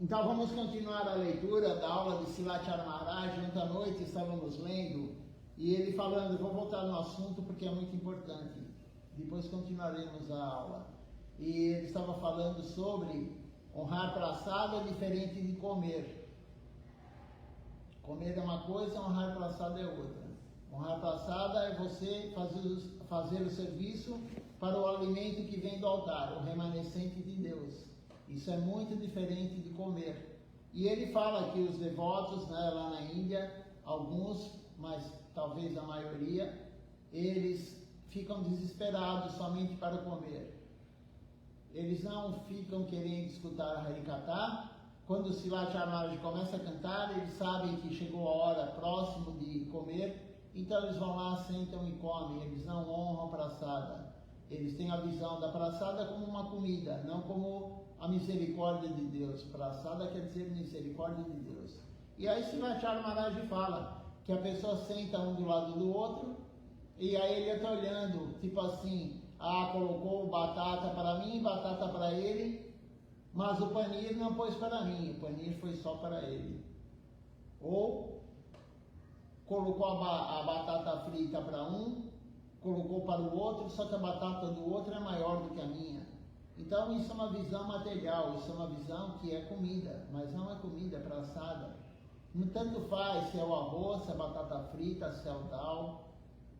Então vamos continuar a leitura da aula de Silathyara Maharaj. Ontem à noite estávamos lendo e ele falando, vou voltar no assunto porque é muito importante, depois continuaremos a aula. E ele estava falando sobre honrar praçada é diferente de comer. Comer é uma coisa, honrar praçada é outra. Honrar praçada é você fazer o serviço para o alimento que vem do altar, o remanescente de Deus. Isso é muito diferente de comer. E ele fala que os devotos, né, lá na Índia, alguns, mas talvez a maioria, eles ficam desesperados somente para comer. Eles não ficam querendo escutar a Harikatha. Quando o Silathyara Maharaj começa a cantar, eles sabem que chegou a hora próximo de comer, então eles vão lá, sentam e comem. Eles não honram a praçada. Eles têm a visão da praçada como uma comida, não como a misericórdia de Deus. Praçada quer dizer misericórdia de Deus. E aí Silathyara Maharaj fala que a pessoa senta um do lado do outro, e aí ele está olhando, tipo assim, colocou batata para mim, batata para ele, mas o panir não pôs para mim, o panir foi só para ele. Ou colocou a batata frita para um, colocou para o outro, só que a batata do outro é maior do que a minha. Então isso é uma visão material, isso é uma visão que é comida, mas não é comida, é praçada. Não tanto faz se é o arroz, se é a batata frita, se é o dal,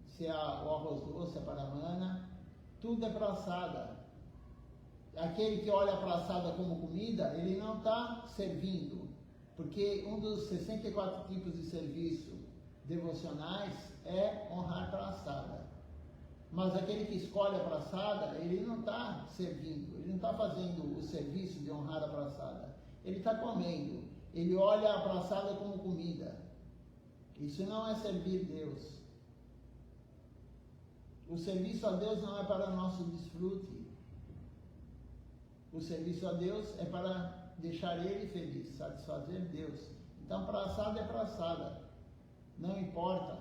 se é o arroz doce, a paramana, tudo é praçada. Aquele que olha a praçada como comida, ele não está servindo, porque um dos 64 tipos de serviço devocionais é honrar a praçada. Mas aquele que escolhe a praçada, ele não está servindo, ele não está fazendo o serviço de honrar a praçada. Ele está comendo, ele olha a praçada como comida. Isso não é servir Deus. O serviço a Deus não é para nosso desfrute. O serviço a Deus é para deixar Ele feliz, satisfazer Deus. Então praçada é praçada, não importa.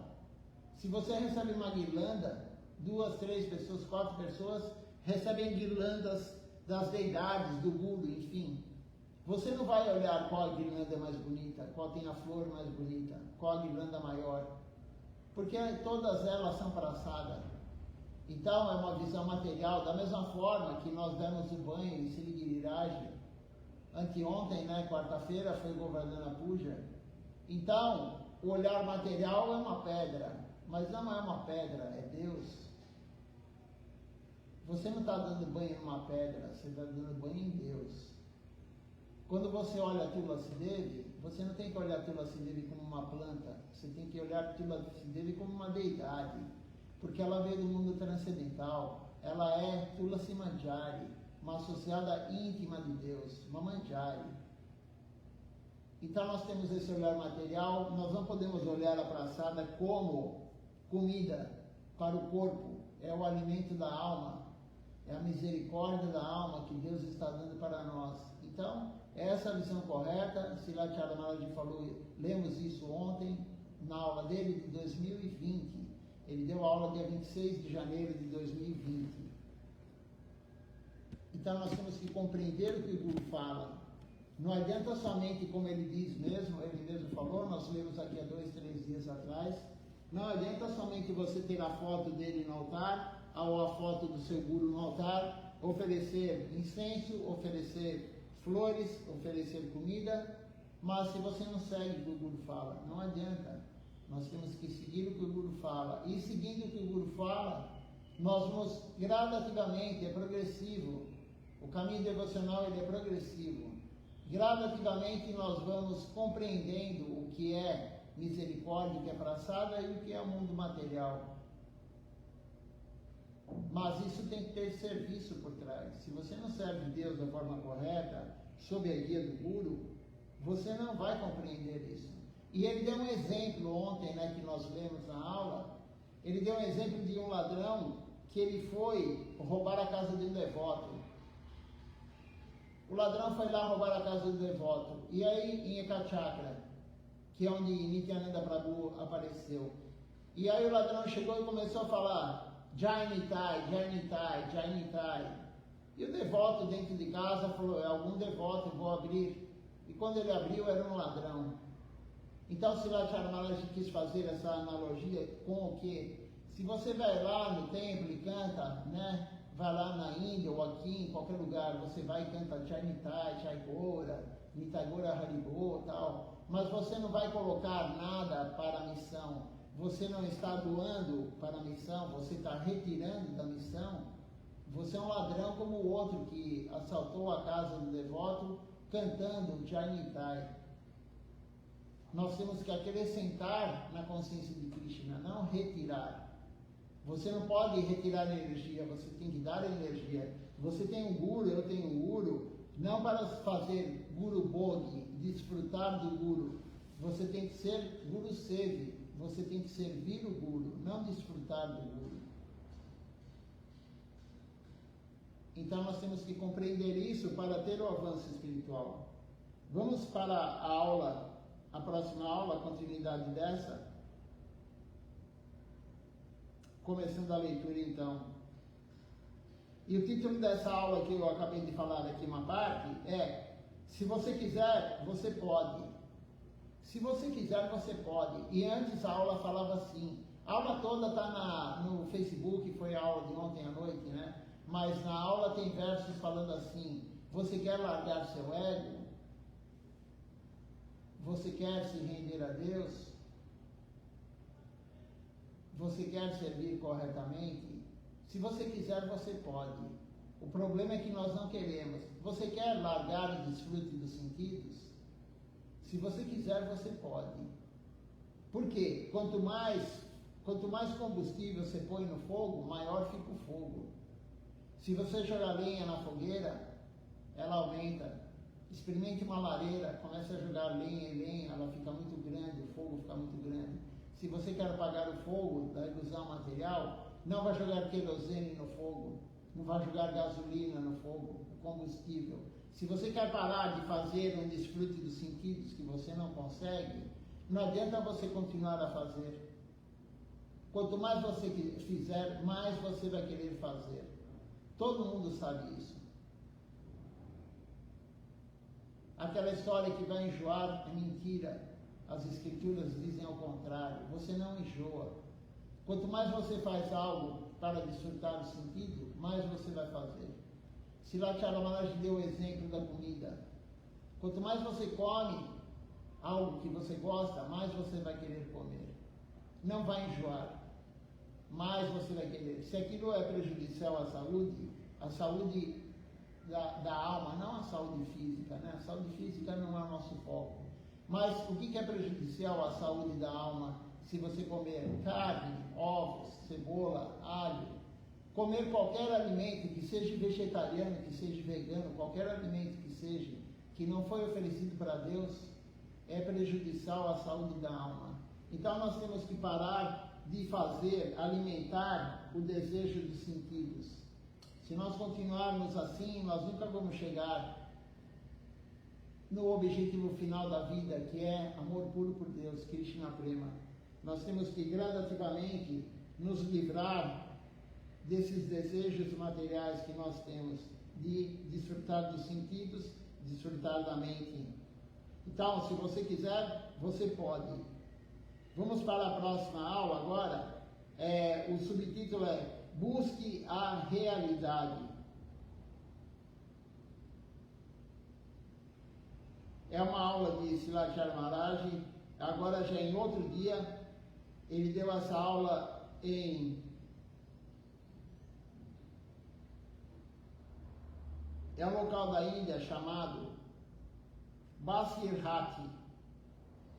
Se você recebe uma guirlanda, 2, 3 pessoas, 4 pessoas recebem guirlandas das deidades, do Guru, enfim. Você não vai olhar qual a guirlanda é mais bonita, qual tem a flor mais bonita, qual a guirlanda maior, porque todas elas são praçada. Então é uma visão material, da mesma forma que nós demos o banho em Siligiriraja. Anteontem, né, quarta-feira, foi Govardhana Puja. Então, o olhar material é uma pedra, mas não é uma pedra, é Deus. Você não está dando banho numa pedra, você está dando banho em Deus. Quando você olha a Tulasi Devi, você não tem que olhar a Tulasi Devi como uma planta, você tem que olhar a Tulasi Devi como uma deidade, porque ela veio do mundo transcendental, ela é Tulasi Manjari, uma associada íntima de Deus, uma Manjari. Então nós temos esse olhar material, nós não podemos olhar a praçada como comida para o corpo, é o alimento da alma, é a misericórdia da alma que Deus está dando para nós. Então, essa é a visão correta. Silathyara Maharaj falou, lemos isso ontem, na aula dele de 2020. Ele deu a aula dia 26 de janeiro de 2020. Então nós temos que compreender o que o Guru fala. Não adianta somente, como ele diz mesmo, ele mesmo falou, nós lemos aqui há 2, 3 dias atrás, não adianta somente você ter a foto dele no altar, ou a foto do seu Guru no altar, oferecer incenso, oferecer flores, oferecer comida, mas se você não segue o que o Guru fala, não adianta. Nós temos que seguir o que o Guru fala. E seguindo o que o Guru fala, nós vamos gradativamente, é progressivo. O caminho devocional ele é progressivo. Gradativamente nós vamos compreendendo o que é misericórdia, o que é praçada e o que é o mundo material. Mas isso tem que ter serviço por trás. Se você não serve Deus da forma correta, sob a guia do Guru, você não vai compreender isso. E ele deu um exemplo ontem, né, que nós lemos na aula. Ele deu um exemplo de um ladrão que ele foi roubar a casa de um devoto. O ladrão foi lá roubar a casa do devoto. E aí em Ekachakra, que é onde Nityananda Prabhu apareceu. E aí o ladrão chegou e começou a falar Jai Nitai, Jai Nitai, Jai Nitai. E o devoto dentro de casa falou, é algum devoto, eu vou abrir e quando ele abriu era um ladrão. Então Srila Maharaj quis fazer essa analogia com o quê? Se você vai lá no templo e canta, né? Vai lá na Índia ou aqui, em qualquer lugar, você vai e canta Jai Nitai, Jai Gora, Nitai Gora Haribo, tal, mas você não vai colocar nada para a missão, você não está doando para a missão, você está retirando da missão, você é um ladrão como o outro que assaltou a casa do devoto cantando Jai Nitai. Nós temos que acrescentar na consciência de Krishna, não retirar. Você não pode retirar energia, você tem que dar energia. Você tem um guru, eu tenho um guru, não para fazer guru bodhi, desfrutar do guru. Você tem que ser guru sevi, você tem que servir o guru, não desfrutar do guru. Então nós temos que compreender isso para ter o avanço espiritual. Vamos para a aula, a próxima aula, a continuidade dessa. Começando a leitura então. E o título dessa aula que eu acabei de falar aqui, uma parte, é: se você quiser, você pode. Se você quiser, você pode. E antes a aula falava assim. A aula toda está no Facebook, foi a aula de ontem à noite, né? Mas na aula tem versos falando assim: você quer largar seu ego? Você quer se render a Deus? Você quer servir corretamente? Se você quiser, você pode. O problema é que nós não queremos. Você quer largar o desfrute dos sentidos? Se você quiser, você pode. Por quê? Quanto mais combustível você põe no fogo, maior fica o fogo. Se você jogar lenha na fogueira, ela aumenta. Experimente uma lareira, comece a jogar lenha, ela fica muito grande, o fogo fica muito grande. Se você quer apagar o fogo da ilusão material, não vai jogar querosene no fogo, não vai jogar gasolina no fogo, o combustível. Se você quer parar de fazer um desfrute dos sentidos que você não consegue, não adianta você continuar a fazer. Quanto mais você fizer, mais você vai querer fazer. Todo mundo sabe isso. Aquela história que vai enjoar é mentira. As escrituras dizem ao contrário. Você não enjoa. Quanto mais você faz algo para desfrutar do sentido, mais você vai fazer. Srila Maharaj deu o exemplo da comida. Quanto mais você come algo que você gosta, mais você vai querer comer. Não vai enjoar. Mais você vai querer. Se aquilo é prejudicial à saúde da alma, não a saúde física, né? A saúde física não é o nosso foco. Mas o que é prejudicial à saúde da alma se você comer carne, ovos, cebola, alho, comer qualquer alimento que seja vegetariano, que seja vegano, qualquer alimento que seja, que não foi oferecido para Deus, é prejudicial à saúde da alma. Então nós temos que parar de alimentar o desejo dos sentidos. Se nós continuarmos assim, nós nunca vamos chegar no objetivo final da vida, que é amor puro por Deus, Krishna Prema. Nós temos que gradativamente nos livrar desses desejos materiais que nós temos, de desfrutar dos sentidos, desfrutar da mente. Então, se você quiser, você pode. Vamos para a próxima aula agora. O subtítulo é Busque a Realidade. É uma aula de Srila Maharaj. Agora já em outro dia, ele deu essa aula é um local da Índia chamado Basirhat.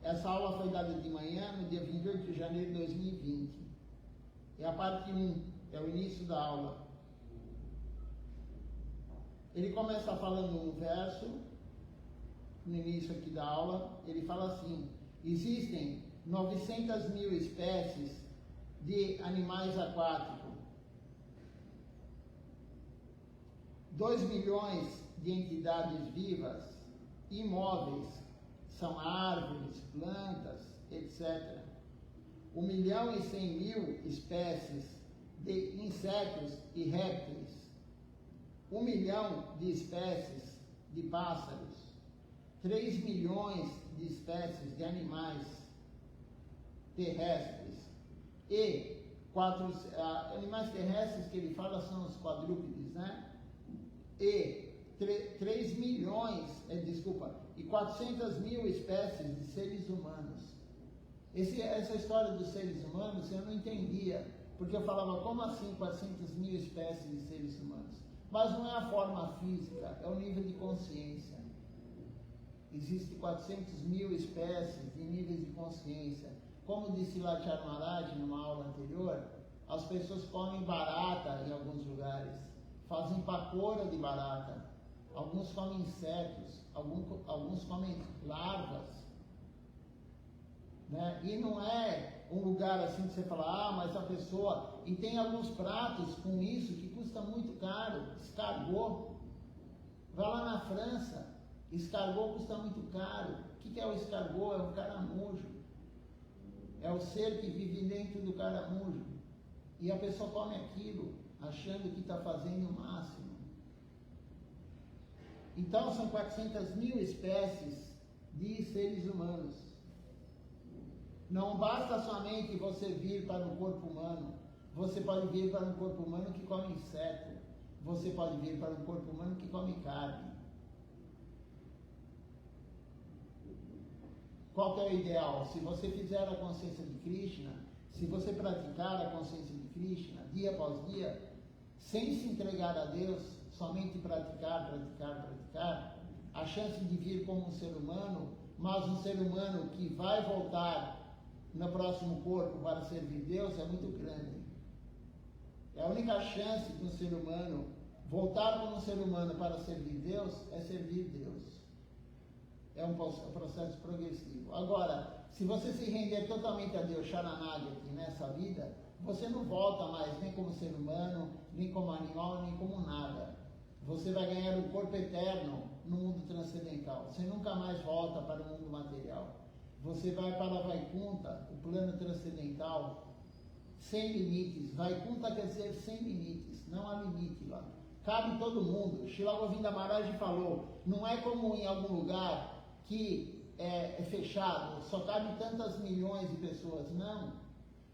Essa aula foi dada de manhã, no dia 28 de janeiro de 2020. É a parte 1, é o início da aula. Ele começa falando um verso, no início aqui da aula, ele fala assim: existem 900 mil espécies de animais aquáticos, 2 milhões de entidades vivas, imóveis, são árvores, plantas, etc. 1.100.000 espécies de insetos e répteis, 1 milhão de espécies de pássaros, 3 milhões de espécies de animais terrestres e animais terrestres que ele fala são os quadrúpedes, né? E 3 milhões, e 400 mil espécies de seres humanos. Essa história dos seres humanos eu não entendia, porque eu falava, como assim 400 mil espécies de seres humanos? Mas não é a forma física, é o nível de consciência. Existem 400 mil espécies de níveis de consciência. Como disse Lachar Maharaj numa aula anterior, as pessoas comem barata em alguns lugares, fazem pacoura de barata, alguns comem insetos, alguns comem larvas, né? E não é um lugar assim que você fala, mas a pessoa... E tem alguns pratos com isso que custa muito caro, escargot. Vai lá na França, escargot custa muito caro. O que é o escargot? É um caramujo. É o ser que vive dentro do caramujo. E a pessoa come aquilo, achando que está fazendo o máximo. Então, são 400 mil espécies de seres humanos. Não basta somente você vir para um corpo humano. Você pode vir para um corpo humano que come inseto. Você pode vir para um corpo humano que come carne. Qual que é o ideal? Se você fizer a consciência de Krishna, se você praticar a consciência de Krishna, dia após dia, sem se entregar a Deus, somente praticar, a chance de vir como um ser humano, mas um ser humano que vai voltar no próximo corpo para servir Deus é muito grande. É a única chance que um ser humano voltar como um ser humano para servir Deus é servir Deus. É um processo progressivo. Agora, se você se render totalmente a Deus, Sharanagati, nessa vida, você não volta mais nem como ser humano, nem como animal, nem como nada. Você vai ganhar um corpo eterno no mundo transcendental. Você nunca mais volta para o mundo material. Você vai para Vaikuntha, o plano transcendental, sem limites. Vaikuntha quer dizer sem limites, não há limite lá. Cabe todo mundo. Srila Govinda Maharaj falou, não é como em algum lugar que é fechado, só cabe tantas milhões de pessoas. Não.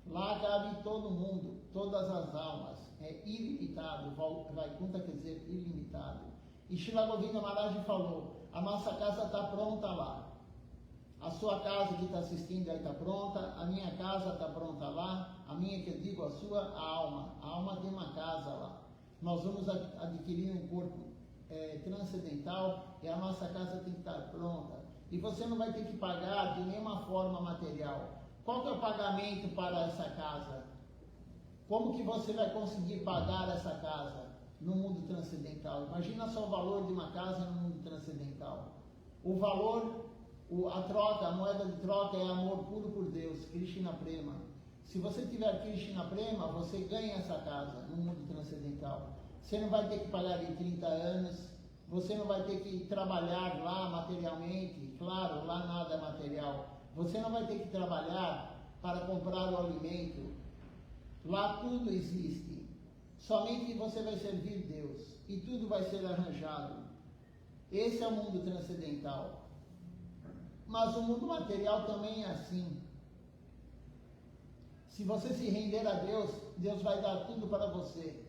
Lá cabe todo mundo, todas as almas. É ilimitado. Vaikuntha quer dizer ilimitado. E Srila Govinda Maharaj falou, a nossa casa está pronta lá. A sua casa que está assistindo aí está pronta, a minha casa está pronta lá, a minha que eu digo, a sua, a alma. A alma tem uma casa lá. Nós vamos adquirir um corpo transcendental e a nossa casa tem que estar pronta. E você não vai ter que pagar de nenhuma forma material. Qual que é o pagamento para essa casa? Como que você vai conseguir pagar essa casa no mundo transcendental? Imagina só o valor de uma casa no mundo transcendental. O valor... A troca, a moeda de troca é amor puro por Deus, Krishna Prema. Se você tiver Krishna Prema, você ganha essa casa no mundo transcendental. Você não vai ter que pagar em 30 anos, você não vai ter que trabalhar lá materialmente, claro, lá nada é material. Você não vai ter que trabalhar para comprar o alimento. Lá tudo existe. Somente você vai servir Deus e tudo vai ser arranjado. Esse é o mundo transcendental. Mas o mundo material também é assim. Se você se render a Deus, Deus vai dar tudo para você.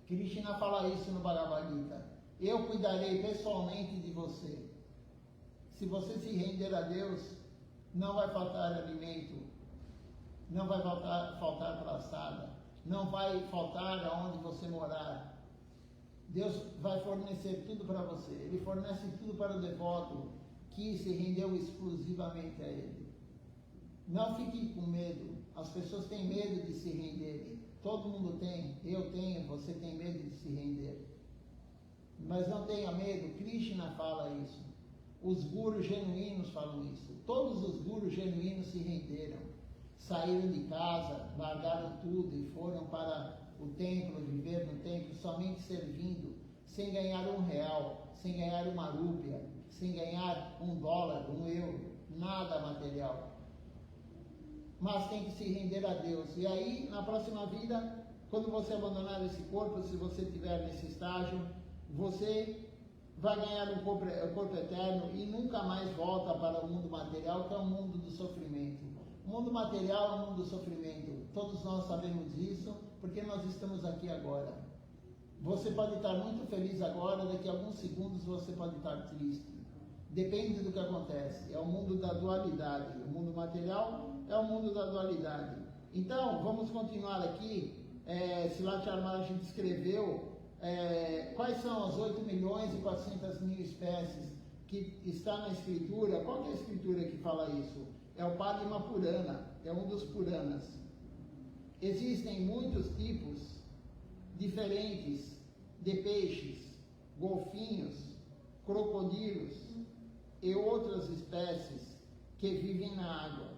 Krishna fala isso no Bhagavad Gita. Eu cuidarei pessoalmente de você. Se você se render a Deus, não vai faltar alimento, não vai faltar praçada, não vai faltar aonde você morar. Deus vai fornecer tudo para você. Ele fornece tudo para o devoto que se rendeu exclusivamente a Ele. Não fique com medo. As pessoas têm medo de se renderem. Todo mundo tem. Eu tenho. Você tem medo de se render. Mas não tenha medo. Krishna fala isso. Os gurus genuínos falam isso. Todos os gurus genuínos se renderam. Saíram de casa, largaram tudo e foram para o templo, viver no templo, somente servindo, sem ganhar R$1, sem ganhar uma rúpia, sem ganhar $1, €1, nada material. Mas tem que se render a Deus. E aí, na próxima vida, quando você abandonar esse corpo, se você estiver nesse estágio, você vai ganhar um corpo eterno e nunca mais volta para o mundo material, que é o mundo do sofrimento. O mundo material é o mundo do sofrimento. Todos nós sabemos disso, porque nós estamos aqui agora. Você pode estar muito feliz agora, daqui a alguns segundos você pode estar triste. Depende do que acontece. É o mundo da dualidade. O mundo material é o mundo da dualidade. Então, vamos continuar aqui. Silat Harmaraj descreveu quais são as 8.400.000 espécies que está na escritura. Qual que é a escritura que fala isso? É o Padma Purana, é um dos Puranas. Existem muitos tipos diferentes de peixes, golfinhos, crocodilos e outras espécies que vivem na água.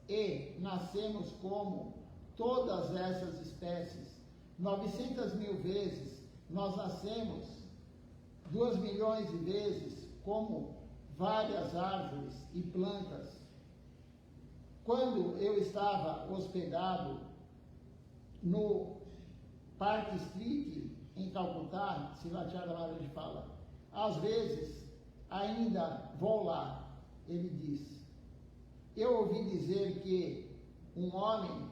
E nascemos como todas essas espécies. 900.000 vezes nós nascemos, 2 milhões de vezes como várias árvores e plantas. Quando eu estava hospedado no Park Street, em Calcutá, Silat Harmaraj fala, às vezes ainda vou lá, ele diz. Eu ouvi dizer que um homem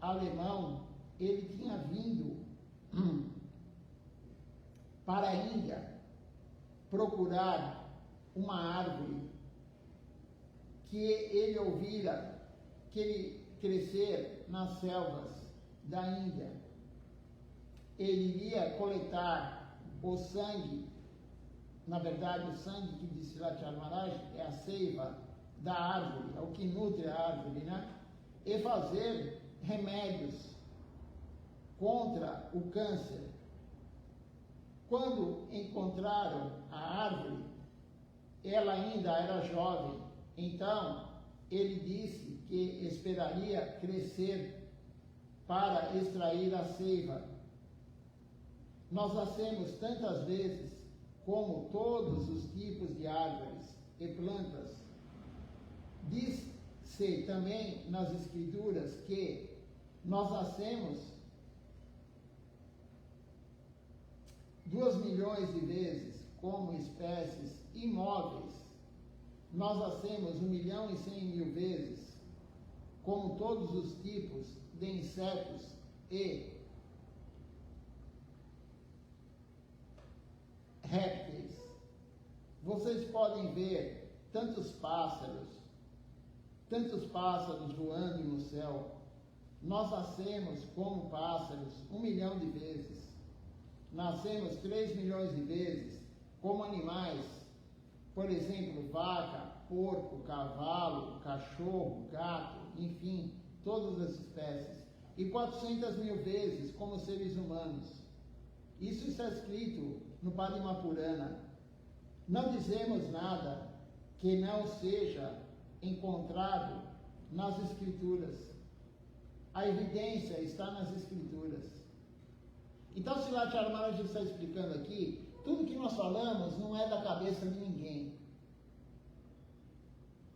alemão, ele tinha vindo para a Índia procurar uma árvore que ele ouvira que ele crescer nas selvas da Índia. Ele iria coletar o sangue, na verdade o sangue que diz Silat Harmaraj é a seiva da árvore, é o que nutre a árvore, né? E fazer remédios contra o câncer. Quando encontraram a árvore, ela ainda era jovem, então ele disse que esperaria crescer para extrair a seiva. Nós nascemos tantas vezes como todos os tipos de árvores e plantas. Diz-se também nas escrituras que nós nascemos 2 milhões de vezes como espécies imóveis. Nós nascemos 1.100.000 vezes como todos os tipos de insetos e répteis. Vocês podem ver tantos pássaros voando no céu. Nós nascemos como pássaros 1 milhão de vezes. Nascemos 3 milhões de vezes como animais, por exemplo, vaca, porco, cavalo, cachorro, gato, enfim, todas as espécies. E 400.000 vezes como seres humanos. Isso está escrito no Padma Purana. Não dizemos nada que não seja encontrado nas escrituras. A evidência está nas escrituras. Então, Silat Harmaraj está explicando aqui, tudo que nós falamos não é da cabeça de ninguém.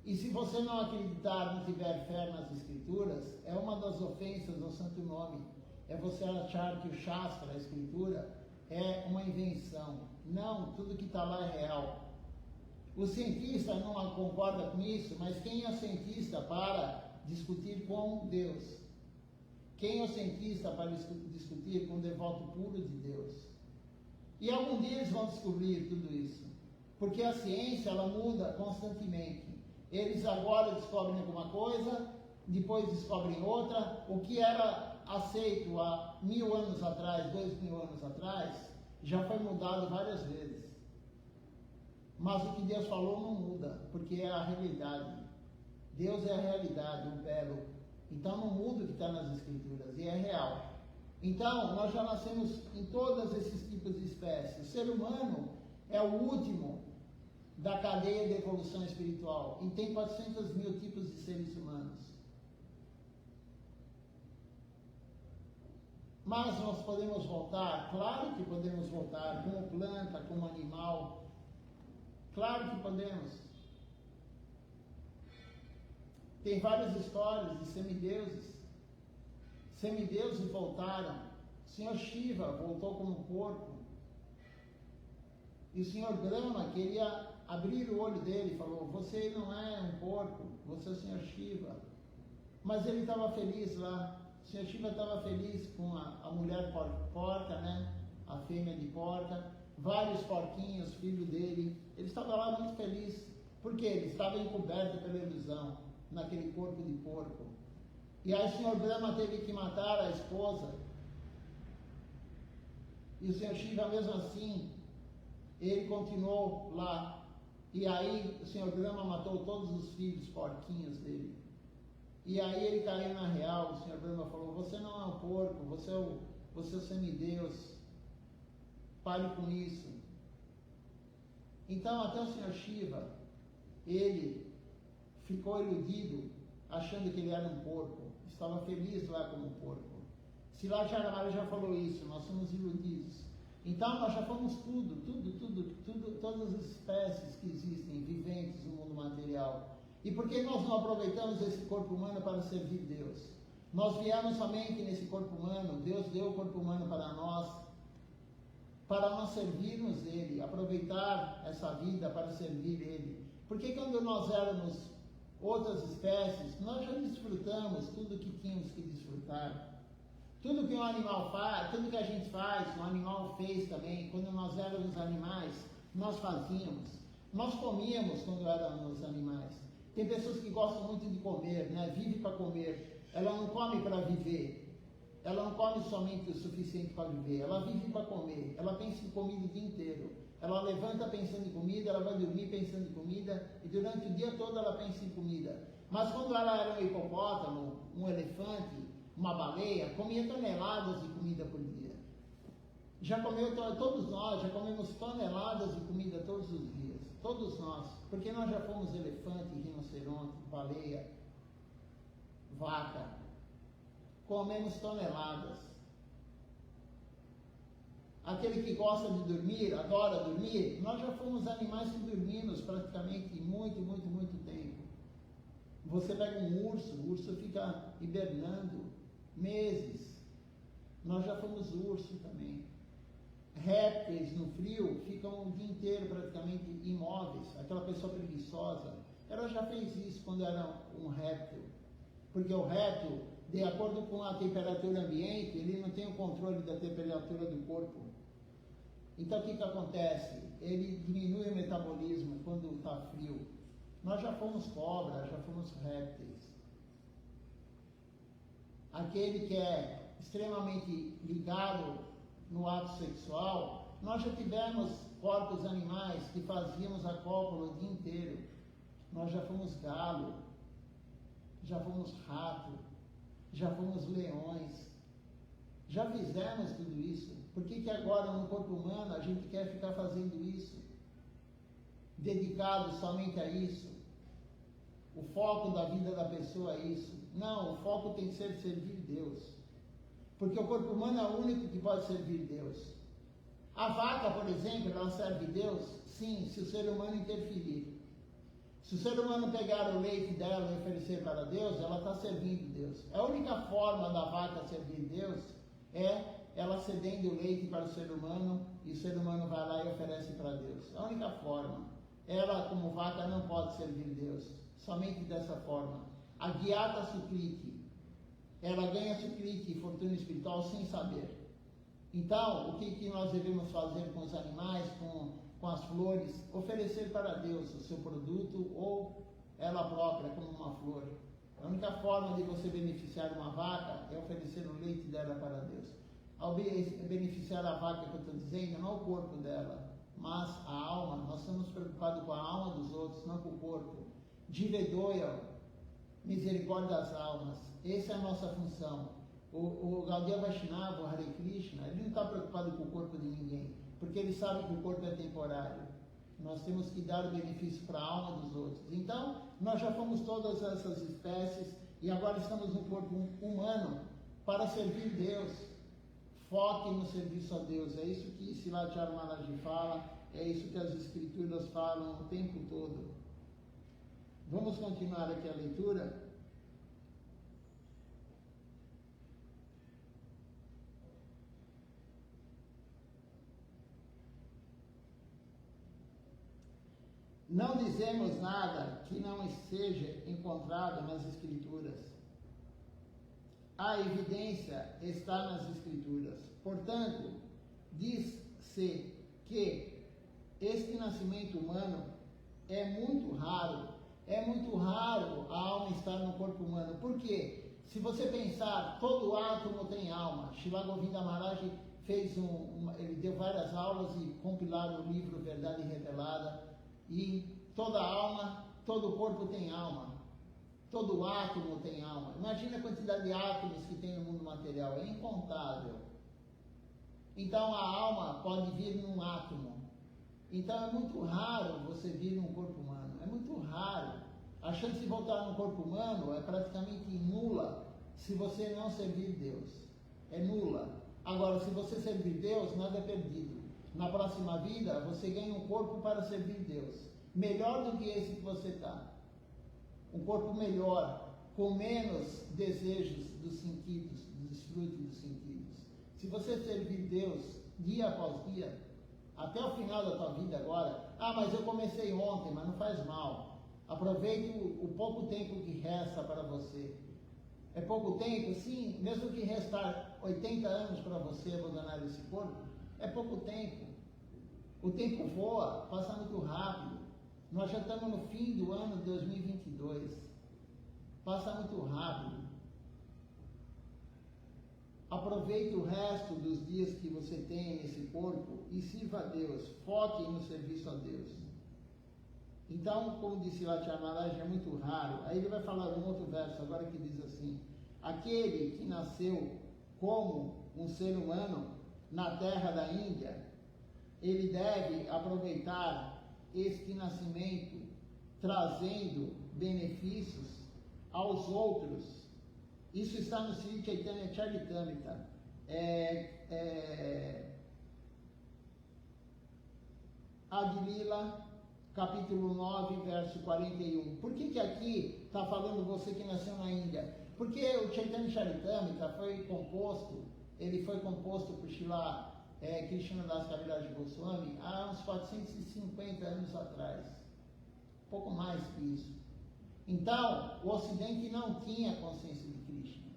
E se você não acreditar, não tiver fé nas escrituras, é uma das ofensas ao santo nome. É você achar que o Shastra, a escritura, é uma invenção. Não, tudo que está lá é real. O cientista não concorda com isso, mas quem é o cientista para discutir com Deus? Quem é o cientista para discutir com o devoto puro de Deus? E algum dia eles vão descobrir tudo isso. Porque a ciência, ela muda constantemente. Eles agora descobrem alguma coisa, depois descobrem outra. O que era aceito há 1.000 anos atrás, 2.000 anos atrás, já foi mudado várias vezes. Mas o que Deus falou não muda, porque é a realidade. Deus é a realidade, o verbo. Então não muda o que está nas escrituras, e é real. Então, nós já nascemos em todos esses tipos de espécies. O ser humano é o último da cadeia de evolução espiritual, e tem 400.000 tipos de seres humanos. Mas nós podemos voltar? Claro que podemos voltar, como planta, como animal. Claro que podemos. Tem várias histórias de semideuses. Semideuses voltaram. O Senhor Shiva voltou como porco. E o Senhor Brahma queria abrir o olho dele e falou: você não é um porco, você é o Senhor Shiva. Mas ele estava feliz lá. O Senhor Shiva estava feliz com a mulher porca, né? A fêmea de porca, vários porquinhos, filho dele. Ele estava lá muito feliz. Por quê? Ele estava encoberto pela ilusão, naquele corpo de porco. E aí o Senhor Brahma teve que matar a esposa. E o Senhor Shiva, mesmo assim, ele continuou lá. E aí o Senhor Brahma matou todos os filhos porquinhos dele. E aí ele caiu na real. O Senhor Brahma falou: você não é um porco, você é o semideus. Pare com isso. Então até o Senhor Shiva, ele ficou iludido, achando que ele era um porco. Estava feliz lá como porco. Sila Charamara já falou isso, nós somos iludidos. Então nós já fomos tudo, todas as espécies que existem, viventes no mundo material. E por que nós não aproveitamos esse corpo humano para servir Deus? Nós viemos somente nesse corpo humano, Deus deu o corpo humano para nós servirmos Ele, aproveitar essa vida para servir Ele. Porque quando nós éramos outras espécies, nós já desfrutamos tudo que tínhamos que desfrutar. Tudo que um animal faz, tudo que a gente faz, um animal fez também. Quando nós éramos animais, nós fazíamos. Nós comíamos quando éramos animais. Tem pessoas que gostam muito de comer, né? Vive para comer. Ela não come para viver. Ela não come somente o suficiente para viver. Ela vive para comer. Ela pensa em comida o dia inteiro. Ela levanta pensando em comida, ela vai dormir pensando em comida, e durante o dia todo ela pensa em comida. Mas quando ela era um hipopótamo, um elefante, uma baleia, comia toneladas de comida por dia. Já comeu, todos nós já comemos toneladas de comida todos os dias. Todos nós. Porque nós já fomos elefante, rinoceronte, baleia, vaca. Comemos toneladas. Aquele que gosta de dormir, adora dormir, nós já fomos animais que dormimos praticamente muito tempo. Você pega um urso, o urso fica hibernando meses. Nós já fomos urso também. Répteis no frio ficam o dia inteiro praticamente imóveis. Aquela pessoa preguiçosa, ela já fez isso quando era um réptil. Porque o réptil, de acordo com a temperatura ambiente, ele não tem o controle da temperatura do corpo. Então o que acontece? Ele diminui o metabolismo quando está frio. Nós já fomos cobras, já fomos répteis. Aquele que é extremamente ligado no ato sexual, nós já tivemos corpos animais que fazíamos a cópula o dia inteiro. Nós já fomos galo, já fomos rato, já fomos leões, já fizemos tudo isso. Por que agora no corpo humano a gente quer ficar fazendo isso? Dedicado somente a isso? O foco da vida da pessoa é isso? Não, o foco tem que ser servir Deus. Porque o corpo humano é o único que pode servir Deus. A vaca, por exemplo, ela serve Deus? Sim, se o ser humano interferir. Se o ser humano pegar o leite dela e oferecer para Deus, ela está servindo Deus. A única forma da vaca servir Deus é ela cedendo o leite para o ser humano, e o ser humano vai lá e oferece para Deus. A única forma. Ela, como vaca, não pode servir Deus. Somente dessa forma. A Gyata Sukriti, ela ganha Sukriti e fortuna espiritual sem saber. Então, o que nós devemos fazer com os animais, com as flores? Oferecer para Deus o seu produto ou ela própria como uma flor. A única forma de você beneficiar uma vaca é oferecer o leite dela para Deus. Ao beneficiar a vaca que eu estou dizendo, não o corpo dela, mas a alma. Nós estamos preocupados com a alma dos outros, não com o corpo. Jivedoya, misericórdia das almas. Essa é a nossa função. O Gaudiya Vaishnava, o Hare Krishna, ele não está preocupado com o corpo de ninguém, porque ele sabe que o corpo é temporário. Nós temos que dar o benefício para a alma dos outros. Então, nós já fomos todas essas espécies e agora estamos no corpo humano para servir Deus. Foque no serviço a Deus. É isso que Siladhara Maharaj fala, é isso que as Escrituras falam o tempo todo. Vamos continuar aqui a leitura. Não dizemos nada que não seja encontrado nas Escrituras. A evidência está nas Escrituras. Portanto, diz-se que este nascimento humano é muito raro. É muito raro a alma estar no corpo humano. Por quê? Se você pensar, todo átomo tem alma. Srila Govinda Maharaj ele deu várias aulas e compilaram o livro Verdade Revelada. E toda alma, todo corpo tem alma. Todo átomo tem alma. Imagina a quantidade de átomos que tem no mundo material. É incontável. Então a alma pode vir num átomo. Então é muito raro você vir num corpo humano. É muito raro. A chance de voltar no corpo humano é praticamente nula se você não servir Deus. É nula. Agora, se você servir Deus, nada é perdido. Na próxima vida, você ganha um corpo para servir Deus. Melhor do que esse que você está. Um corpo melhor, com menos desejos dos sentidos, dos desfrutes dos sentidos. Se você servir Deus dia após dia, até o final da tua vida agora, mas eu comecei ontem, mas não faz mal. Aproveite o pouco tempo que resta para você. É pouco tempo? Sim, mesmo que restar 80 anos para você abandonar esse corpo, é pouco tempo. O tempo voa, passa muito rápido. Nós já estamos no fim do ano de 2022. Passa muito rápido. Aproveite o resto dos dias que você tem nesse corpo e sirva a Deus. Foque no serviço a Deus. Então, como disse Latya Maharaj, é muito raro. Aí ele vai falar um outro verso agora que diz assim: aquele que nasceu como um ser humano na terra da Índia, ele deve aproveitar este nascimento trazendo benefícios aos outros. Isso está no Sri Chaitanya Charitamrita. Adilila, capítulo 9, verso 41. Por que aqui está falando você que nasceu na Índia? Porque o Chaitanya Charitamrita foi composto por Srila Krishnadas Kaviraj Goswami há uns 450 anos atrás. Pouco mais que isso. Então, o Ocidente não tinha consciência de Krishna.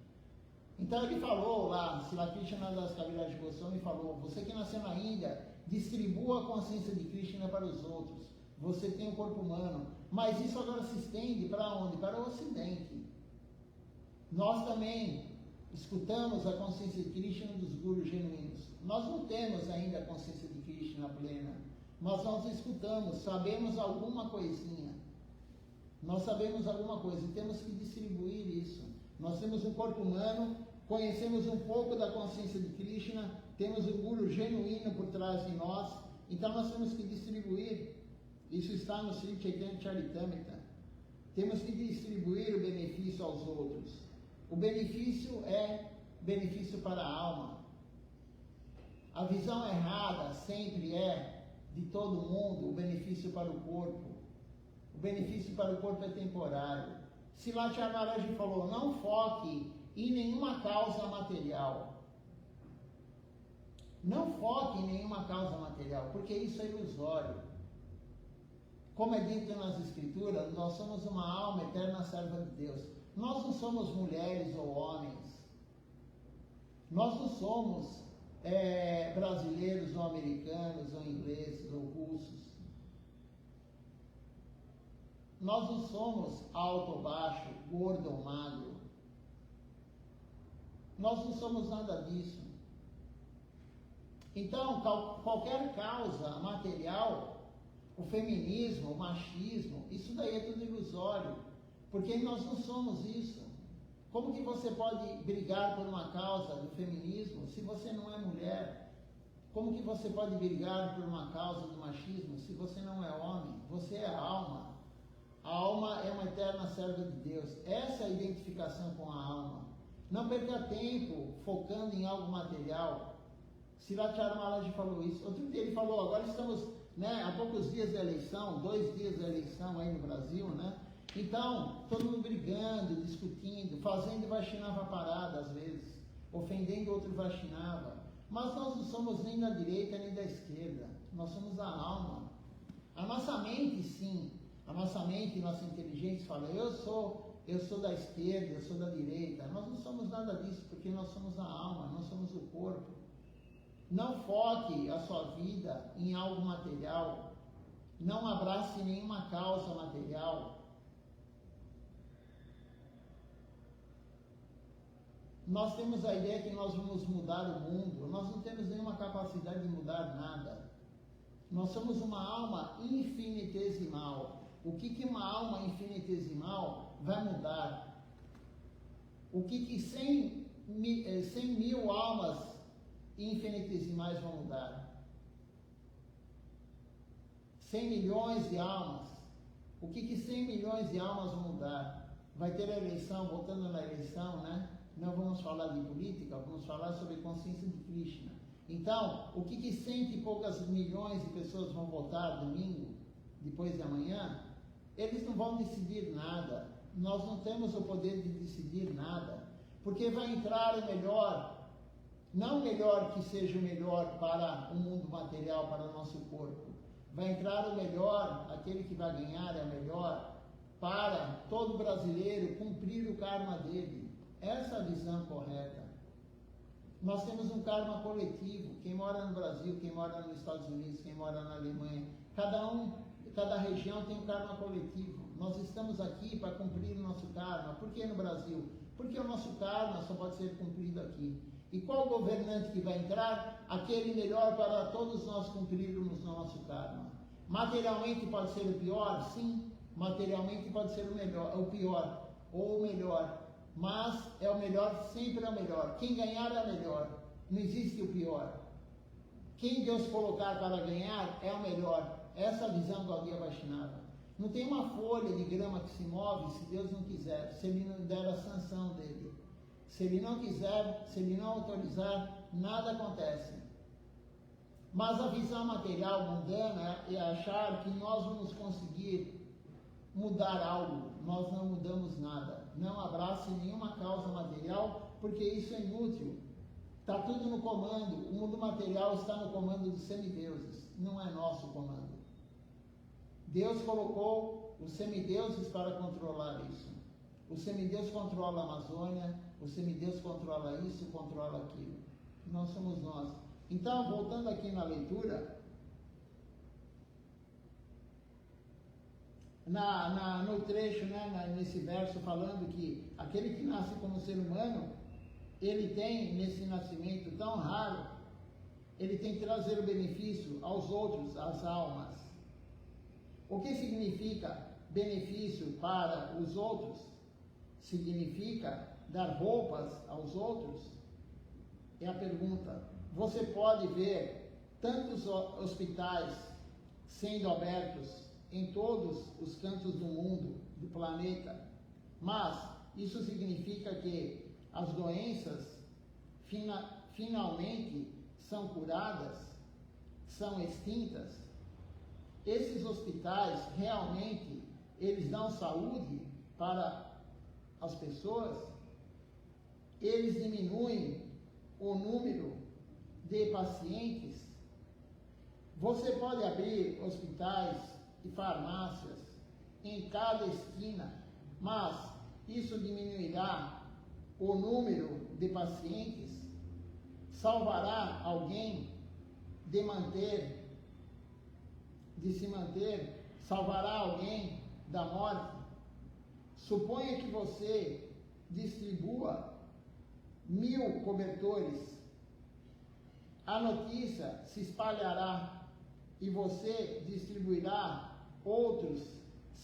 Então ele falou lá, Srila Krishnadas Kaviraj Goswami falou: você que nasceu na Índia, distribua a consciência de Krishna para os outros. Você tem um corpo humano. Mas isso agora se estende para onde? Para o Ocidente. Nós também escutamos a consciência de Krishna dos gurus genuínos. Nós não temos ainda a consciência de Krishna plena, mas nós escutamos, sabemos alguma coisinha. Nós sabemos alguma coisa e temos que distribuir isso. Nós temos um corpo humano, conhecemos um pouco da consciência de Krishna, temos um guru genuíno por trás de nós, então nós temos que distribuir. Isso está no Sri Chaitanya Charitamrita. Temos que distribuir o benefício aos outros. O benefício é benefício para a alma. A visão errada sempre é, de todo mundo, o benefício para o corpo. O benefício para o corpo é temporário. Latya Maharaj falou: não foque em nenhuma causa material. Não foque em nenhuma causa material, porque isso é ilusório. Como é dito nas Escrituras, nós somos uma alma eterna serva de Deus. Nós não somos mulheres ou homens. Nós não somos brasileiros ou americanos ou ingleses ou russos. Nós não somos alto ou baixo, gordo ou magro. Nós não somos nada disso. Então, qualquer causa material, o feminismo, o machismo, isso daí é tudo ilusório, porque nós não somos isso. Como que você pode brigar por uma causa do feminismo se você não é mulher? Como que você pode brigar por uma causa do machismo se você não é homem? Você é alma. A alma é uma eterna serva de Deus. Essa é a identificação com a alma. Não perca tempo focando em algo material. Latya Maharaj falou isso. Outro dia ele falou: agora estamos há poucos dias da eleição, 2 dias da eleição aí no Brasil, né? Então, todo mundo brigando, discutindo, fazendo Vaishnava parada às vezes, ofendendo outro Vaishnava. Mas nós não somos nem da direita nem da esquerda, nós somos a alma. A nossa mente, sim, a nossa mente, nossa inteligência fala, eu sou da esquerda, eu sou da direita. Nós não somos nada disso, porque nós somos a alma, nós somos o corpo. Não foque a sua vida em algo material. Não abrace nenhuma causa material. Nós temos a ideia que nós vamos mudar o mundo. Nós não temos nenhuma capacidade de mudar nada. Nós somos uma alma infinitesimal. O que uma alma infinitesimal vai mudar? O que 100 mil almas infinitesimais vão mudar? 100 milhões de almas. O que 100 milhões de almas vão mudar? Vai ter a eleição, voltando na eleição, né? Não vamos falar de política, vamos falar sobre consciência de Krishna. Então, o que 100 e poucas milhões de pessoas vão votar domingo, depois de amanhã? Eles não vão decidir nada. Nós não temos o poder de decidir nada. Porque vai entrar o melhor, não o melhor que seja o melhor para o mundo material, para o nosso corpo. Vai entrar o melhor, aquele que vai ganhar é o melhor, para todo brasileiro cumprir o karma dele. Essa é a visão correta. Nós temos um karma coletivo. Quem mora no Brasil, quem mora nos Estados Unidos, quem mora na Alemanha, cada região tem um karma coletivo. Nós estamos aqui para cumprir o nosso karma. Por que no Brasil? Porque o nosso karma só pode ser cumprido aqui. E qual governante que vai entrar? Aquele melhor para todos nós cumprirmos o nosso karma. Materialmente pode ser o pior? Sim. Materialmente pode ser o pior ou o melhor. Mas é o melhor, sempre é o melhor. Quem ganhar é o melhor. Não existe o pior. Quem Deus colocar para ganhar é o melhor. Essa é a visão do Gaudiya Vaishnava. Não tem uma folha de grama que se move se Deus não quiser, se Ele não der a sanção dele. Se Ele não quiser, se Ele não autorizar, nada acontece. Mas a visão material mundana é achar que nós vamos conseguir mudar algo. Nós não mudamos nada. Não abrace nenhuma causa material, porque isso é inútil. Está tudo no comando. O mundo material está no comando dos semideuses. Não é nosso comando. Deus colocou os semideuses para controlar isso. O semideus controla a Amazônia, o semideus controla isso, controla aquilo. Não somos nós. Então, voltando aqui na leitura, no trecho, né, nesse verso falando que aquele que nasce como ser humano, ele tem, nesse nascimento tão raro, ele tem que trazer o benefício aos outros, às almas. O que significa benefício para os outros? Significa dar roupas aos outros? É a pergunta. Você pode ver tantos hospitais sendo abertos em todos os cantos do mundo, do planeta, mas isso significa que as doenças finalmente são curadas, são extintas? Esses hospitais realmente, eles dão saúde para as pessoas? Eles diminuem o número de pacientes? Você pode abrir hospitais e farmácias em cada esquina, mas isso diminuirá o número de pacientes? Salvará alguém de se manter? Salvará alguém da morte? Suponha que você distribua 1000 cobertores. A notícia se espalhará e você distribuirá outros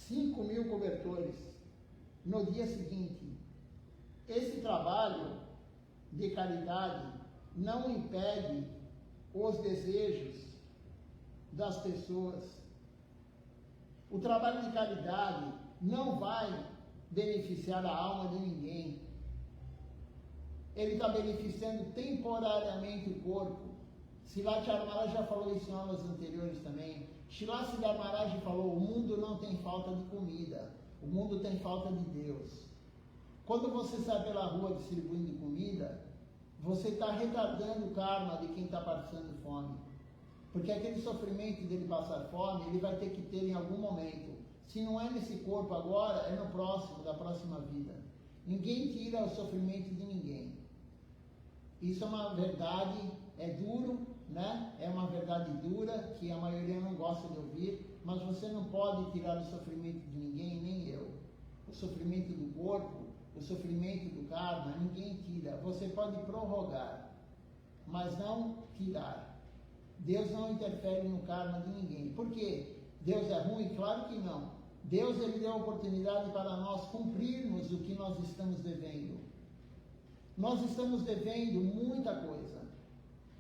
5.000 cobertores no dia seguinte. Esse trabalho de caridade não impede os desejos das pessoas. O trabalho de caridade não vai beneficiar a alma de ninguém. Ele está beneficiando temporariamente o corpo. Siddhartha Maharaj já falou isso em aulas anteriores também. Srila Siddhartha Maharaj falou: o mundo não tem falta de comida, o mundo tem falta de Deus. Quando você sai pela rua distribuindo comida, você está retardando o karma de quem está passando fome. Porque aquele sofrimento dele passar fome, ele vai ter que ter em algum momento. Se não é nesse corpo agora, é no próximo, da próxima vida. Ninguém tira o sofrimento de ninguém. Isso é uma verdade, é duro, né? É uma verdade dura, que a maioria não gosta de ouvir, mas você não pode tirar o sofrimento de ninguém, nem eu. O sofrimento do corpo, o sofrimento do karma, ninguém tira. Você pode prorrogar, mas não tirar. Deus não interfere no karma de ninguém. Por quê? Deus é ruim? Claro que não. Deus, ele deu a oportunidade para nós cumprirmos o que nós estamos devendo. Nós estamos devendo muita coisa.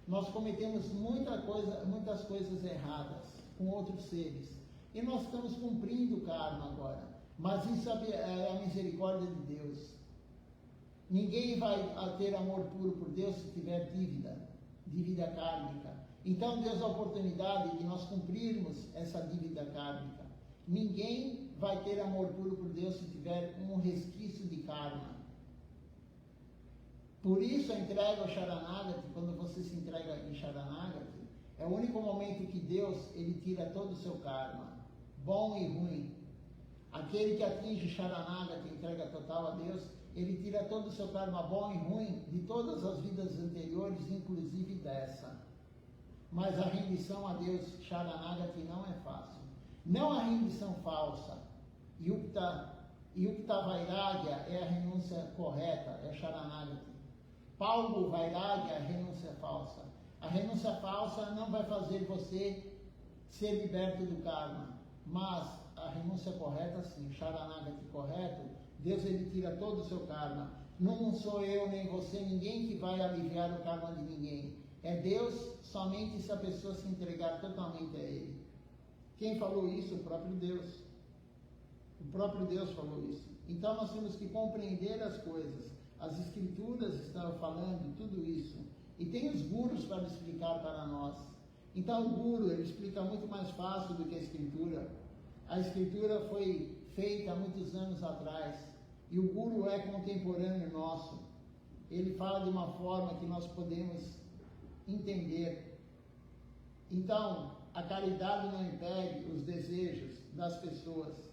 Nós cometemos muitas coisas erradas com outros seres. E nós estamos cumprindo o karma agora. Mas isso é a misericórdia de Deus. Ninguém vai ter amor puro por Deus se tiver dívida kármica. Então Deus dá a oportunidade de nós cumprirmos essa dívida kármica. Ninguém vai ter amor puro por Deus se tiver um resquício de karma. Por isso a entrega ao Sharanagati, quando você se entrega em Sharanagati, é o único momento que Deus, ele tira todo o seu karma, bom e ruim. Aquele que atinge Sharanagati, entrega total a Deus, ele tira todo o seu karma bom e ruim de todas as vidas anteriores, inclusive dessa. Mas a rendição a Deus, Sharanagati, não é fácil. Não a rendição falsa. Yukta Vairagya é a renúncia correta, é Sharanagati. Paulo Vairagya é a renúncia falsa. A renúncia falsa não vai fazer você ser liberto do karma, mas a renúncia correta sim, Sharanagati correto, Deus, ele tira todo o seu karma. Não sou eu nem você, ninguém que vai aliviar o karma de ninguém. É Deus somente se a pessoa se entregar totalmente a Ele. Quem falou isso? O próprio Deus. O próprio Deus falou isso. Então nós temos que compreender as coisas. As escrituras estão falando tudo isso. E tem os gurus para explicar para nós. Então o guru, ele explica muito mais fácil do que a escritura. A escritura foi feita há muitos anos atrás. E o guru é contemporâneo nosso. Ele fala de uma forma que nós podemos entender. Então, a caridade não impede os desejos das pessoas.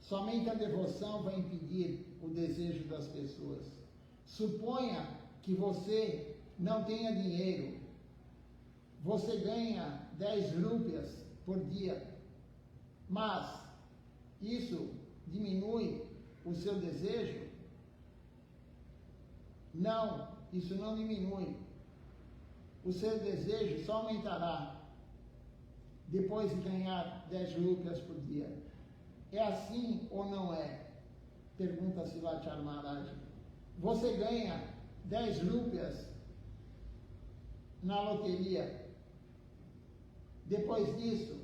Somente a devoção vai impedir o desejo das pessoas. Suponha que você não tenha dinheiro. Você ganha 10 rúpias por dia. Mas isso diminui o seu desejo? Não, isso não diminui. O seu desejo só aumentará depois de ganhar 10 rúpias por dia. É assim ou não é? Pergunta Sivacharya Maharaj. Você ganha 10 rúpias na loteria. Depois disso,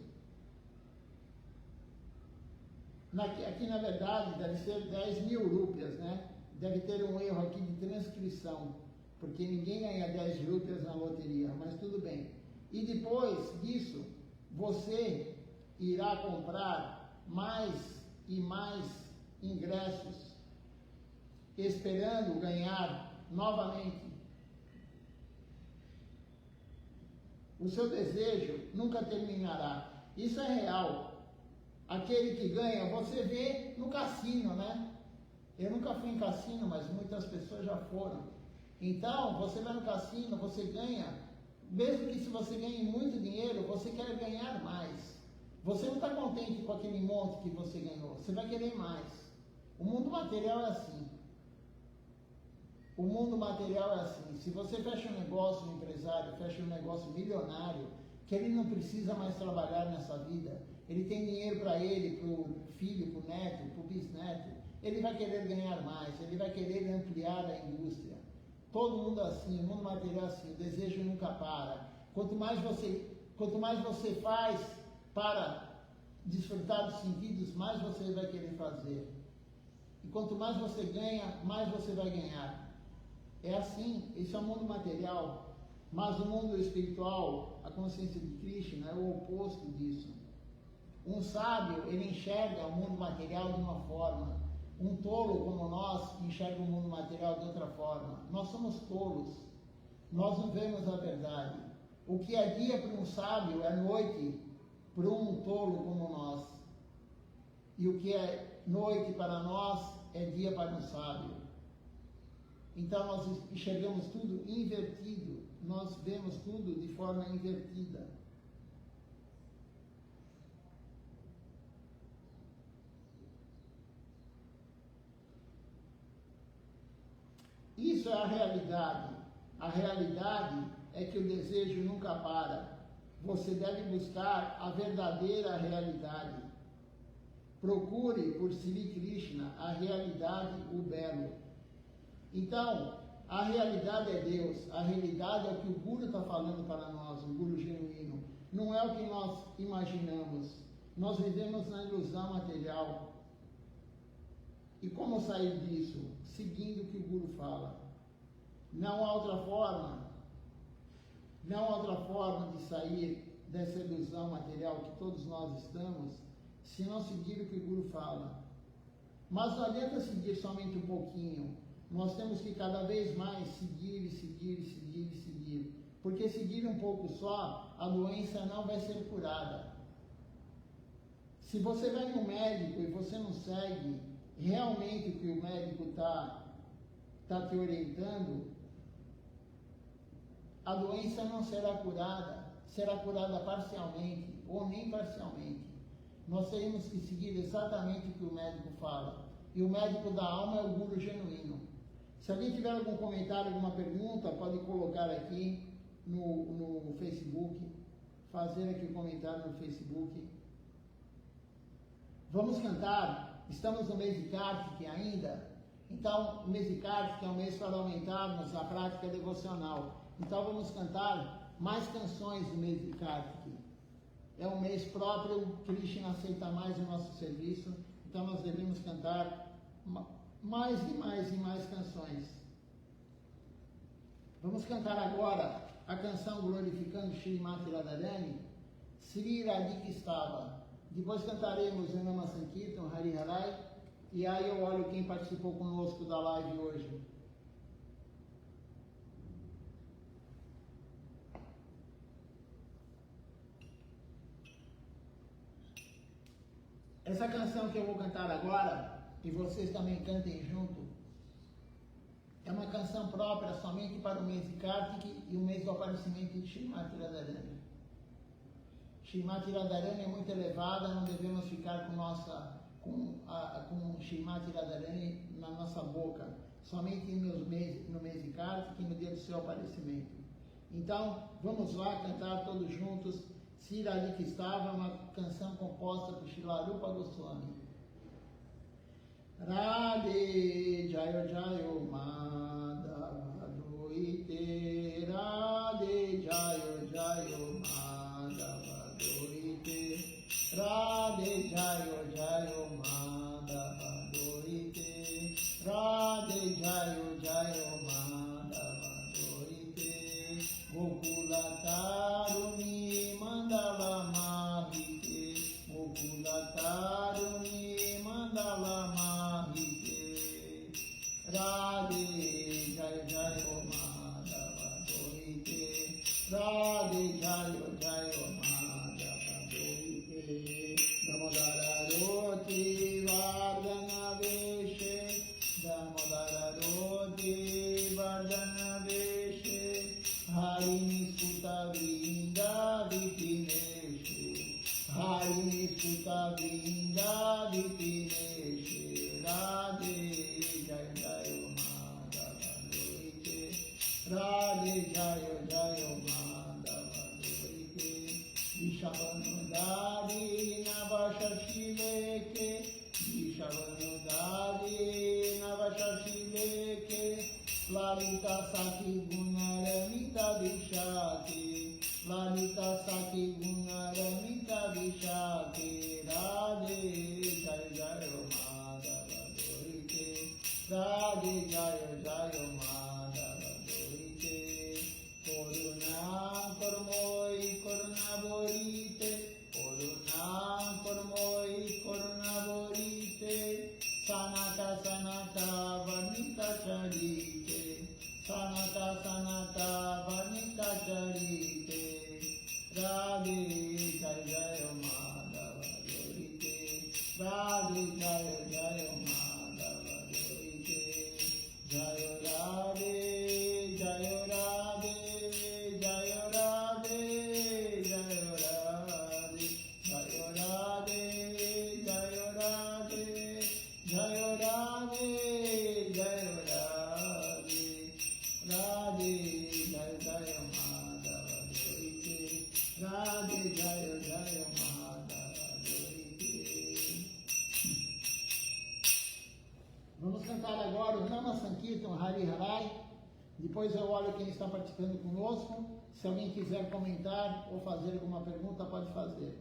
aqui na verdade deve ser 10 mil rúpias, né? Deve ter um erro aqui de transcrição, porque ninguém ganha 10 rúpias na loteria, mas tudo bem. E depois disso, você irá comprar mais e mais ingressos, esperando ganhar novamente. O seu desejo nunca terminará. Isso é real. Aquele que ganha, você vê no cassino, né? Eu nunca fui em cassino, mas muitas pessoas já foram. Então, você vai no cassino, você ganha, mesmo que se você ganhe muito dinheiro, você quer ganhar mais. Você não está contente com aquele monte que você ganhou, você vai querer mais. O mundo material é assim. O mundo material é assim. Se você fecha um negócio, um empresário fecha um negócio milionário, que ele não precisa mais trabalhar nessa vida, ele tem dinheiro para ele, para o filho, para o neto, para o bisneto, ele vai querer ganhar mais, ele vai querer ampliar a indústria. Todo mundo é assim, o mundo material é assim, o desejo nunca para. Quanto mais você faz para desfrutar dos sentidos, mais você vai querer fazer. E quanto mais você ganha, mais você vai ganhar. É assim, isso é o mundo material. Mas o mundo espiritual, a consciência de Krishna, é o oposto disso. Um sábio, ele enxerga o mundo material de uma forma. Um tolo como nós enxerga o mundo material de outra forma. Nós somos tolos. Nós não vemos a verdade. O que é dia para um sábio é noite para um tolo como nós. E o que é noite para nós é dia para um sábio. Então nós enxergamos tudo invertido, nós vemos tudo de forma invertida. Isso é a realidade. A realidade é que o desejo nunca para. Você deve buscar a verdadeira realidade. Procure por Sri Krishna a realidade, o belo. Então, a realidade é Deus. A realidade é o que o Guru está falando para nós, o Guru genuíno. Não é o que nós imaginamos. Nós vivemos na ilusão material. E como sair disso? Seguindo o que o Guru fala. Não há outra forma. Não há outra forma de sair dessa ilusão material que todos nós estamos, se não seguir o que o Guru fala. Mas não adianta seguir somente um pouquinho. Nós temos que cada vez mais seguir. Porque seguir um pouco só, a doença não vai ser curada. Se você vai no médico e você não segue realmente o que o médico está te orientando, a doença não será curada parcialmente ou nem parcialmente. Nós teremos que seguir exatamente o que o médico fala. E o médico da alma é o Guru genuíno. Se alguém tiver algum comentário, alguma pergunta, pode colocar aqui no Facebook, fazer aqui o comentário no Facebook. Vamos cantar, estamos no mês de Kartika ainda, então o mês de Kartika é um mês para aumentarmos a prática devocional. Então vamos cantar mais canções do mês de Kartika. É um mês próprio, Krishna aceita mais o nosso serviço, então nós devemos cantar mais e mais canções. Vamos cantar agora a canção glorificando Srimati Radharani, Sri Radhika Estava. Depois cantaremos o Nama Sankirtan, Hari Harai, e aí eu olho quem participou conosco da live hoje. Essa canção que eu vou cantar agora, e vocês também cantem junto, é uma canção própria somente para o mês de Kartika e o mês do aparecimento de Srimati Radharani. Srimati Radharani é muito elevada, não devemos ficar com Srimati Radharani na nossa boca, somente no mês de Kartika e no dia do seu aparecimento. Então, vamos lá cantar todos juntos Sri Radhika Estava, uma canção composta por Srila Rupa Goswami. Radhe Jayo Jayo Madhava Doite, Radhe Jayo Jayo Madhava Doite, Radhe Jayo Jayo Madhava Doite, Radhe Jayo Jayo Madhava Doite, Gokula Taruni Mandala Mahite, Gokula Taruni Mandala Mahite, Radhe Jayo Jayo Madhava Doite, Radhe Jayo Jayo Madhava Doite, Damodara Roti Vardhana Veshe, Damodara Roti Vardhana Veshe, Harini Sutta Vrinda Vipineshe, Harini Sutta Vrinda Vipineshe, Radhe Jayo Jayo Madhava Doite, Radhe Jayo Jayo Madhava Doite, Vishavanudadi Navashashileke, Vishavanudadi Navashashileke, Lalita Saki Gunaramita Vishati, Lalita Saki Gunaramita Vishati, Radhe Jayo Jayo Madhava Doite, Radhe Jayo Jayo Madhava Doite, Koruna Kormoi Koruna Borite, Koruna Kormoi Koruna Borite, Sanata Sanata Varnita Charite, Sanata Sanata Varnita Charite, Jai Jai Madhava Dorite, Radhe Jai Jai Madhava Dorite, Jai Radhe, Jai Radhe, Jai Radhe, Jai Radhe, Jai Radhe, Jai Radhe, Jai Radhe, Jai Radhe, Radhe Jai Jai Madhava Dorite, Radhe Jai Jai Madhava Dorite. Vamos cantar agora o Nama Sankirtan Hari Harai. Depois eu olho quem está participando conosco. Se alguém quiser comentar ou fazer alguma pergunta, pode fazer.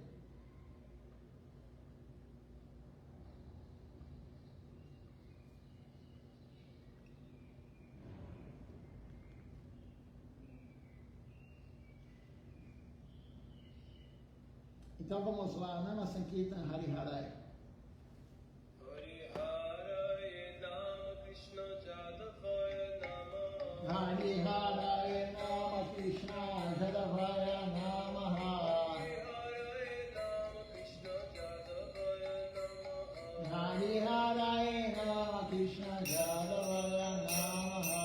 Então vamos lá, Nama Sankirtan Hari Harai. Hari Hare Nama Krishna Jadavaya Namaha. Hari Hare Nama Krishna Jadavaya Namaha.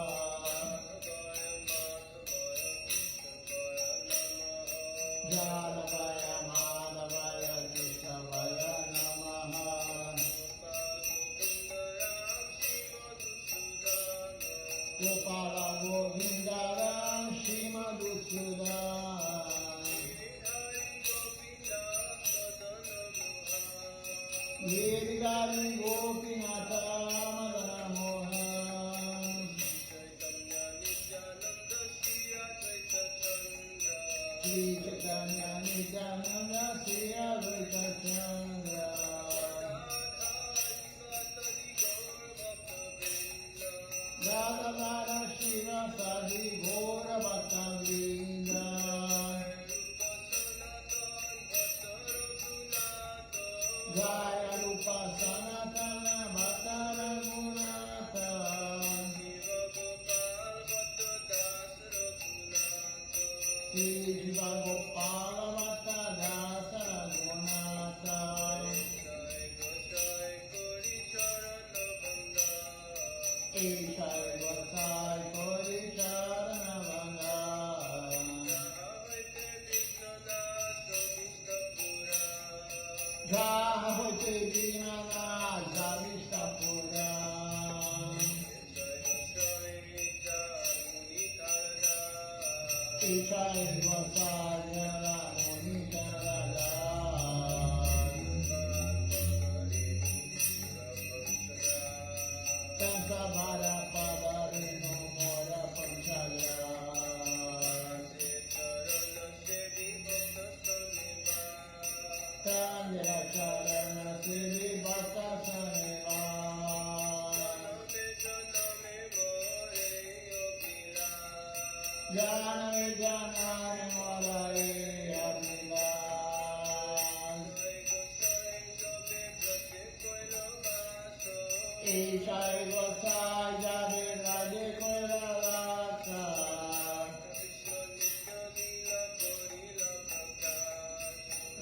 Jadavaya Madhavaya Krishnavaya Namaha. Gopala Govindara Shimadhusudan Giridhari Gopinatha Madana Mohan Shri Chaitanya Nityananda Shri Advaita Chandra Radha Radha Shiva Sadi Gora Bhaktavrinda Jaya Rupa Sanatana Bhakta Raghunatha Shri Jiva Gopala Bhakta Dasa Raghunatha Ishai Vasai Kori Charana Vanga Jaha Hote Vinana Javishta Pura Ishai Vasai Yara Monita Rada Vara Padarino Mora Panchaya Tandra Charana Siddhi Bhakta Saneva Jana Jana Malaye Abhilas Ishai Vasai Jade Radhe Koilavata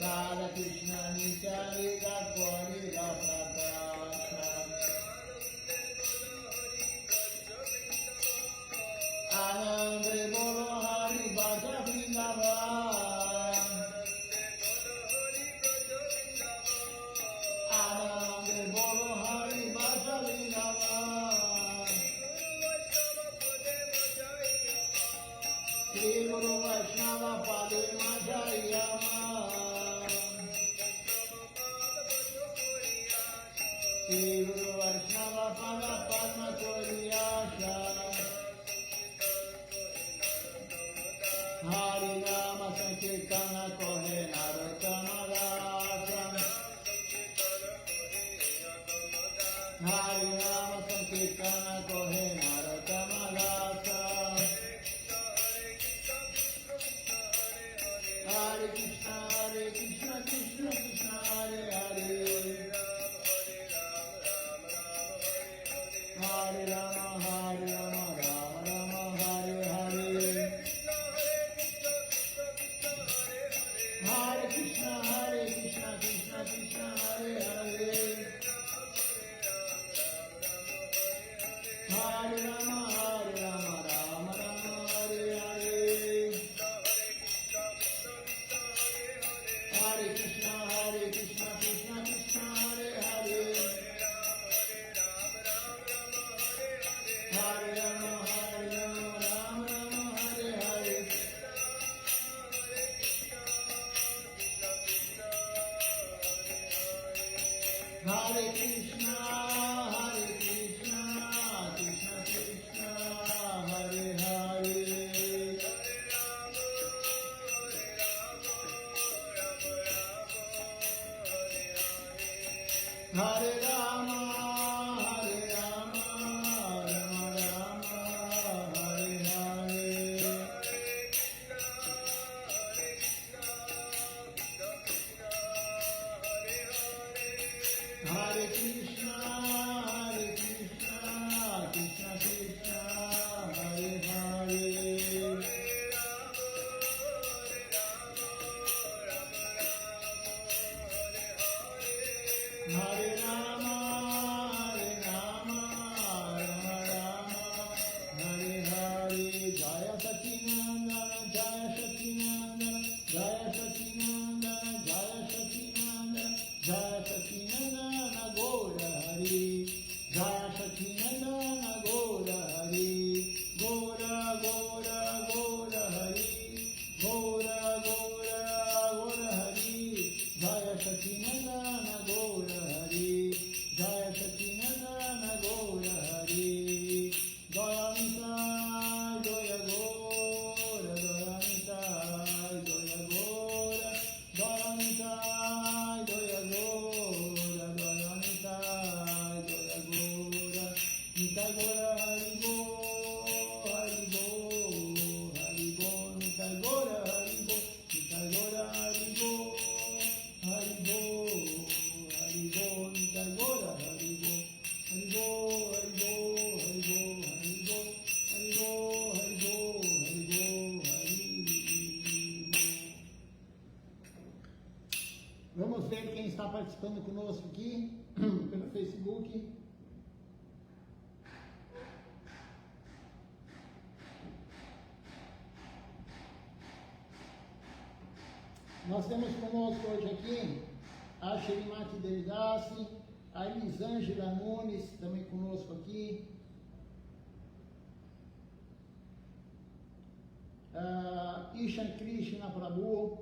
Radha Krishna Nitya Lila Korila Prakasha Anande Bolo Hari Bhaja Vrindavan Anande Bolo Hari Bhaja Vrindavan Shri Guru Vaishnava Pade Majayama Shri Guru Vaishnava Pada Padma Koriyasha Hari Rama Sankirtana Kohe Narottama Dasa Hari Rama Sankirtana Kohe Narottama Dasa Hare Krishna Krishna Krishna Hare Hare Hare Rama Hare Rama Rama Rama Hare Hare Hare Rama, Hare Rama, Rama Rama, Hare Hare. Hare Krishna, Hare Krishna, Krishna Krishna, Hare Hare. Hare Rama, Hare Rama, Rama Rama, Hare Hare. Jaya Sacinandana, Jaya Sacinandana, Jaya Sacinandana, Jaya Sacinandana, Jaya Sacinandana, Gaura Hari. Jaya Sacinandana, Gaura Hari. Gaura, Gaura, Gaura Hari. Gaura, Gaura, Gaura Hari. Jaya Sacinandana, Gaura Hari. Jaya Sacinandana, Gaura Hari. Jaya Nitai, Jaya Gaura, Jaya Nitai, Jaya Gaura. Jaya Nitai, Jaya Gaura, Jaya Nitai, Jaya Gaura. Nitai Gaura, Hari Bo, Hari Bo, Hari Bo. Nitai Gaura, Hari Bo, Nitai Gaura, Hari Bo, Hari Bo, Hari Bo. Nitai Gaura, Hari Bo, Hari Bo, Hari Bo, Hari Bo, Hari Bo, Hari Bo, Hari Bo, Hari Bo, Hari Bo. Vamos ver quem está participando conosco aqui pelo Facebook. Nós temos conosco hoje aqui a Sherimati Devidasi, a Elisângela Nunes, também conosco aqui, a Ishan Krishna Prabhu,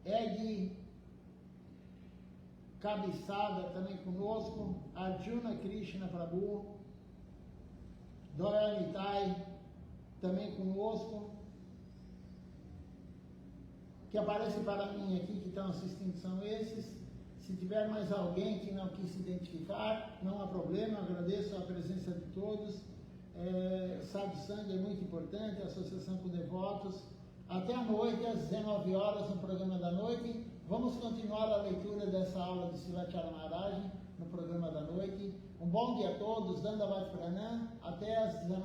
Ed Cabeçada também conosco, Arjuna Krishna Prabhu, Dora Nitai também conosco. Que aparece para mim aqui, que estão assistindo, são esses. Se tiver mais alguém que não quis se identificar, não há problema, eu agradeço a presença de todos. Sadhusanga é muito importante, a associação com devotos. Até a noite, às 19 horas, no programa da noite. Vamos continuar a leitura dessa aula de Srivacharya Maharaj no programa da noite. Um bom dia a todos, Dandavati Pranam, até às 19 horas.